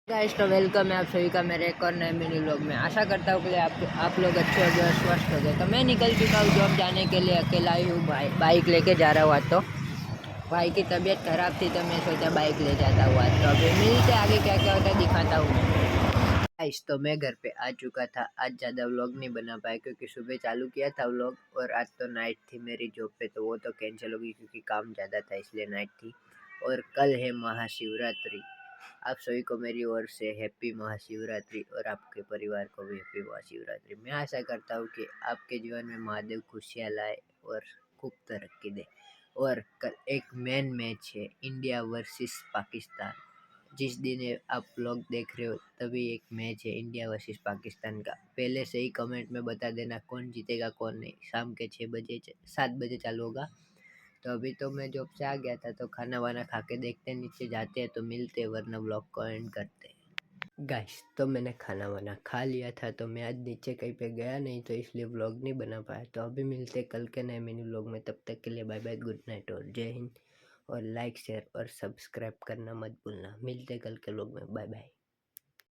Guys तो welcome है आप सभी का मेरे एक और नए मिनी व्लॉग में। आशा करता हूँ कि आप लोग अच्छे हो गए और स्वस्थ हो गए। तो मैं निकल चुका हूँ जॉब जाने के लिए, अकेला ही हूँ। बाइक लेके जा रहा हूँ आज। तो भाई की तबीयत खराब थी तो मैं सोचा बाइक ले जाता हूँ आज। तो अभी मिलते आगे क्या क्या होता है दिखाता हूँ। गाइस तो मैं घर पे आ चुका था। आज ज़्यादा व्लॉग नहीं बना पाया क्योंकि सुबह चालू किया था व्लॉग और आज तो नाइट थी मेरी जॉब पे, तो वो तो कैंसिल हो गई क्योंकि काम ज़्यादा था इसलिए नाइट थी। और कल है महाशिवरात्रि। आप सभी को मेरी ओर से हैप्पी महाशिवरात्रि और आपके परिवार को भी हैप्पी महाशिवरात्रि। मैं आशा करता हूँ कि आपके जीवन में महादेव खुशियाँ लाए और खूब तरक्की दे। और कल एक मेन मैच है, इंडिया वर्सेस पाकिस्तान। जिस दिन ये आप लोग देख रहे हो तभी एक मैच है इंडिया वर्सेस पाकिस्तान का। पहले से ही कमेंट में बता देना कौन जीतेगा कौन नहीं। शाम के 6 बजे 7 बजे चालू होगा। तो अभी तो मैं जॉब से आ गया था तो खाना वाना खा के देखते हैं, नीचे जाते हैं तो मिलते हैं, वरना ब्लॉग को एंड करते हैं। गाइस तो मैंने खाना वाना खा लिया था तो मैं आज नीचे कहीं पे गया नहीं तो इसलिए व्लॉग नहीं बना पाया। तो अभी मिलते हैं कल के नए मिनी व्लॉग में। तब तक के लिए बाय बाय, गुड नाइट और जय हिंद। और लाइक शेयर और सब्सक्राइब करना मत भूलना। मिलते हैं कल के व्लॉग में। Bye bye.